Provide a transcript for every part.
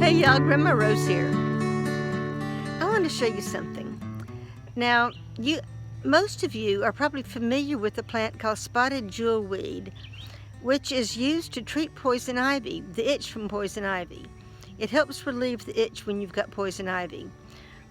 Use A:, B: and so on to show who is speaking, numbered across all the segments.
A: Hey y'all, Gramma Rose here. I want to show you something. Now, most of you are probably familiar with a plant called spotted jewelweed, which is used to treat poison ivy, the itch from poison ivy. It helps relieve the itch when you've got poison ivy.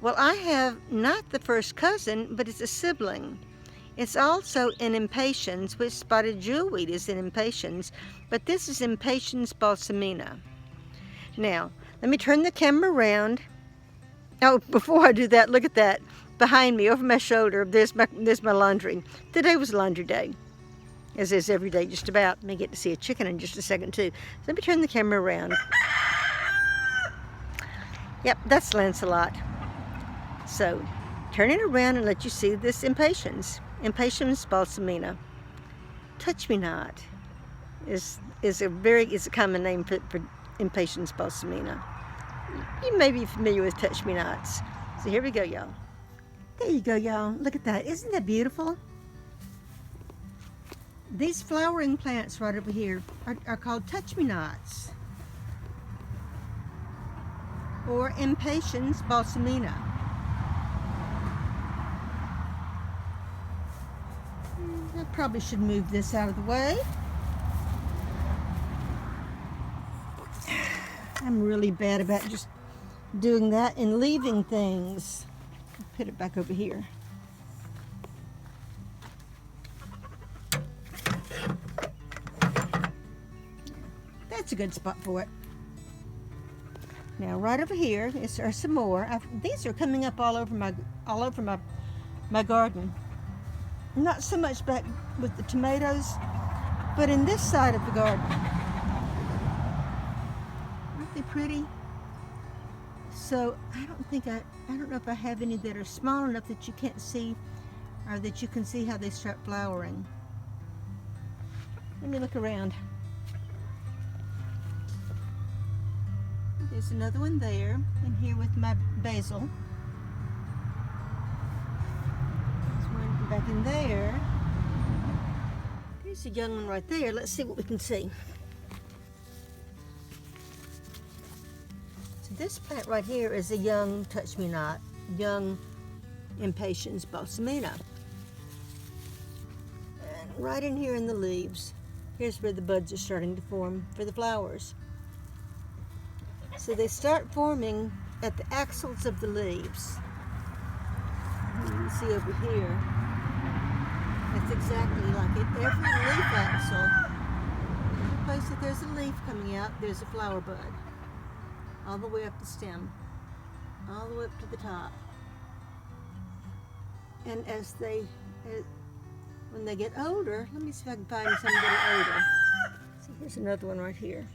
A: Well, I have not the first cousin, but it's a sibling. It's also in impatiens, which spotted jewelweed is in impatiens, but this is impatiens balsamina. Now, let me turn the camera around. Oh, before I do that, look at that. Behind me, over my shoulder, there's my laundry. Today was laundry day, as is every day just about. May get to see a chicken in just a second too. So let me turn the camera around. Yep, that's Lancelot. So, turn it around and let you see this impatiens. Impatiens balsamina. TouchMeNot is a common name for impatiens balsamina. You may be familiar with TouchMeNots. So here we go, y'all. There you go, y'all. Look at that. Isn't that beautiful? These flowering plants right over here are called TouchMeNots, or impatiens balsamina. I probably should move this out of the way. I'm really bad about just doing that and leaving things. Put it back over here. That's a good spot for it. Now, right over here are some more. These are coming up all over my garden. Not so much back with the tomatoes, but in this side of the garden. Aren't they pretty? So I don't know if I have any that are small enough that you can't see, or that you can see how they start flowering. Let me look around. There's another one there, and here with my basil. There's one back in there. There's a young one right there. Let's see what we can see. So this plant right here is a young TouchMeNot, young impatiens balsamina. And right in here in the leaves, here's where the buds are starting to form for the flowers. So they start forming at the axils of the leaves. You can see over here, it's exactly like it. Every leaf axil, every place that there's a leaf coming out, there's a flower bud. All the way up the stem, all the way up to the top. And when they get older, let me see if I can find some that are older. See, here's another one right here.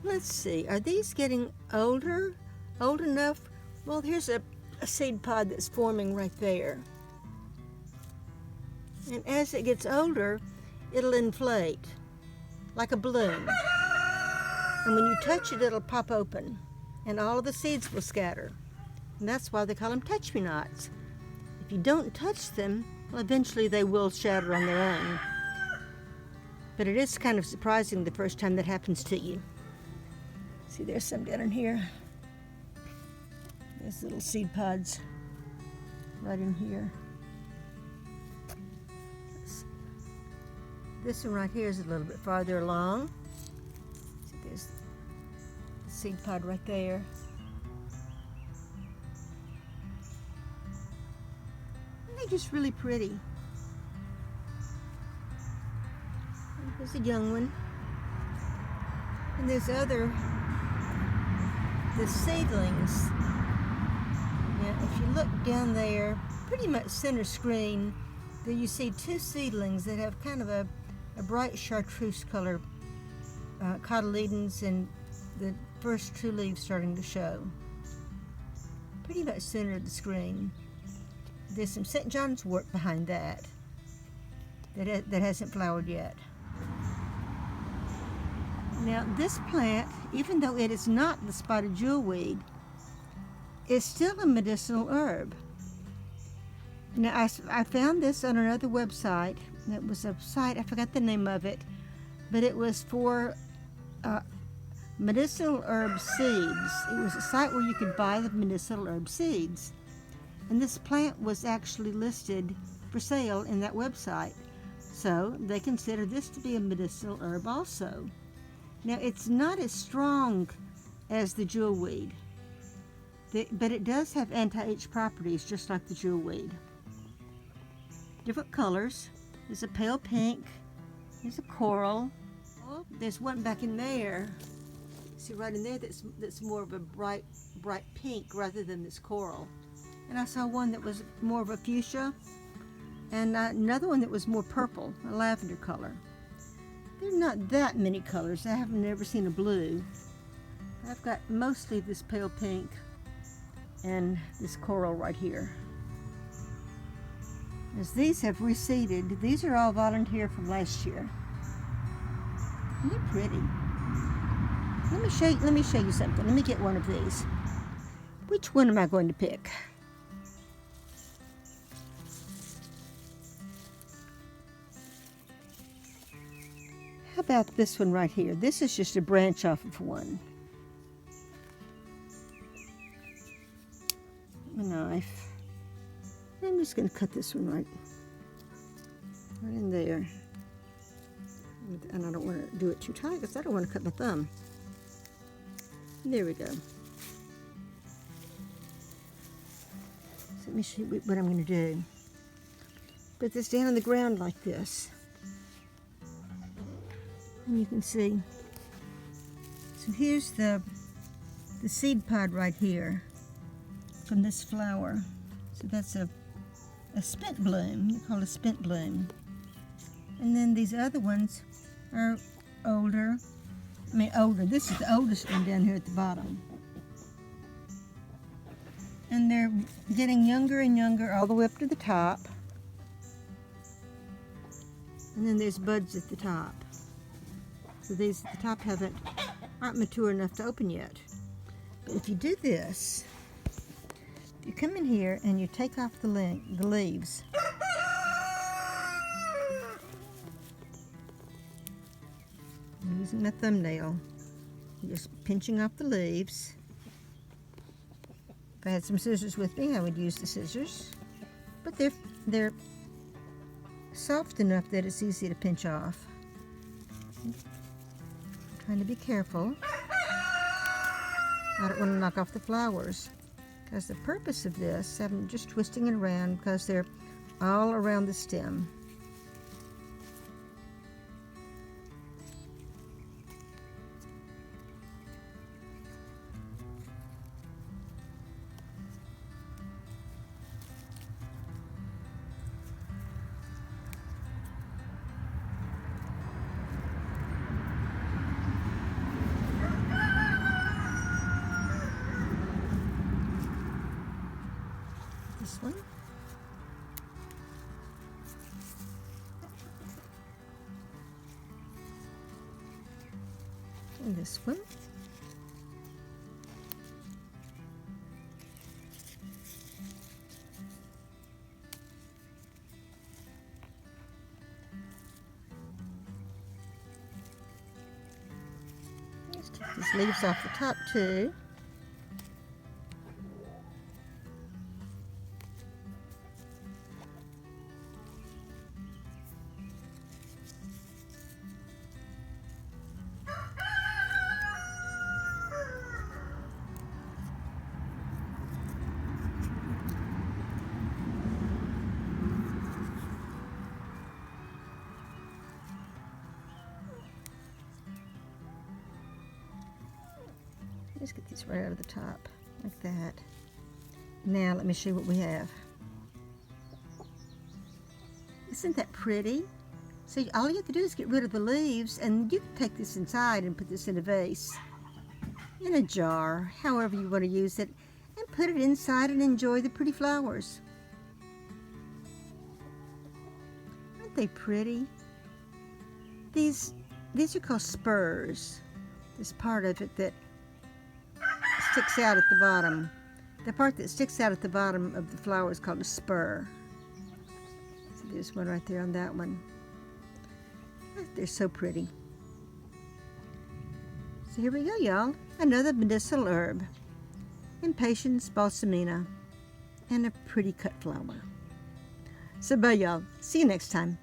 A: Let's see, are these getting older? Old enough? Well, here's a seed pod that's forming right there. And as it gets older, it'll inflate like a balloon. And when you touch it, it'll pop open, and all of the seeds will scatter. And that's why they call them TouchMeNots. If you don't touch them, well, eventually they will shatter on their own. But it is kind of surprising the first time that happens to you. See, there's some down in here. There's little seed pods right in here. This one right here is a little bit farther along. See, there's the seed pod right there. And they're just really pretty. There's a young one. And there's the seedlings. Now, if you look down there, pretty much center screen, there you see two seedlings that have kind of a bright chartreuse color, cotyledons, and the first two leaves starting to show. Pretty much center of the screen. There's some St. John's wort behind that hasn't flowered yet. Now this plant, even though it is not the spotted jewelweed, is still a medicinal herb. Now I found this on another website, It was a site, I forgot the name of it, but it was for medicinal herb seeds. It was a site where you could buy the medicinal herb seeds. And this plant was actually listed for sale in that website. So they consider this to be a medicinal herb also. Now, it's not as strong as the jewelweed, but it does have anti-itch properties just like the jewelweed. Different colors. There's a pale pink, there's a coral. Oh, there's one back in there. See right in there that's more of a bright pink rather than this coral. And I saw one that was more of a fuchsia, and another one that was more purple, a lavender color. There's not that many colors. I have never seen a blue. I've got mostly this pale pink and this coral right here. As these have reseeded, these are all volunteer from last year. They're pretty. Let me show you something. Let me get one of these. Which one am I going to pick? How about this one right here? This is just a branch off of one. A knife. I'm just going to cut this one right in there. And I don't want to do it too tight because I don't want to cut my thumb. There we go. So let me show you what I'm going to do. Put this down on the ground like this. And you can see. So here's the seed pod right here from this flower. So that's a spent bloom. You call it a spent bloom. And then these other ones are older. Older. This is the oldest one down here at the bottom. And they're getting younger and younger all the way up to the top. And then there's buds at the top. So these at the top aren't mature enough to open yet. But if you do this, you come in here and you take off the leaves. I'm using my thumbnail. I'm just pinching off the leaves. If I had some scissors with me, I would use the scissors. But they're soft enough that it's easy to pinch off. I'm trying to be careful. I don't want to knock off the flowers. Because the purpose of this, I'm just twisting it around because they're all around the stem. This one. And this one. Let's take these leaves off the top too. Just get these right out of the top, like that. Now let me show you what we have. Isn't that pretty? So all you have to do is get rid of the leaves, and you can take this inside and put this in a vase, in a jar, however you want to use it, and put it inside and enjoy the pretty flowers. Aren't they pretty? These are called spurs. This part of it that sticks out at the bottom. The part that sticks out at the bottom of the flower is called a spur. So There's one right there on that one. They're so pretty. So here we go, y'all. Another medicinal herb. Impatiens balsamina. And a pretty cut flower. So bye, y'all. See you next time.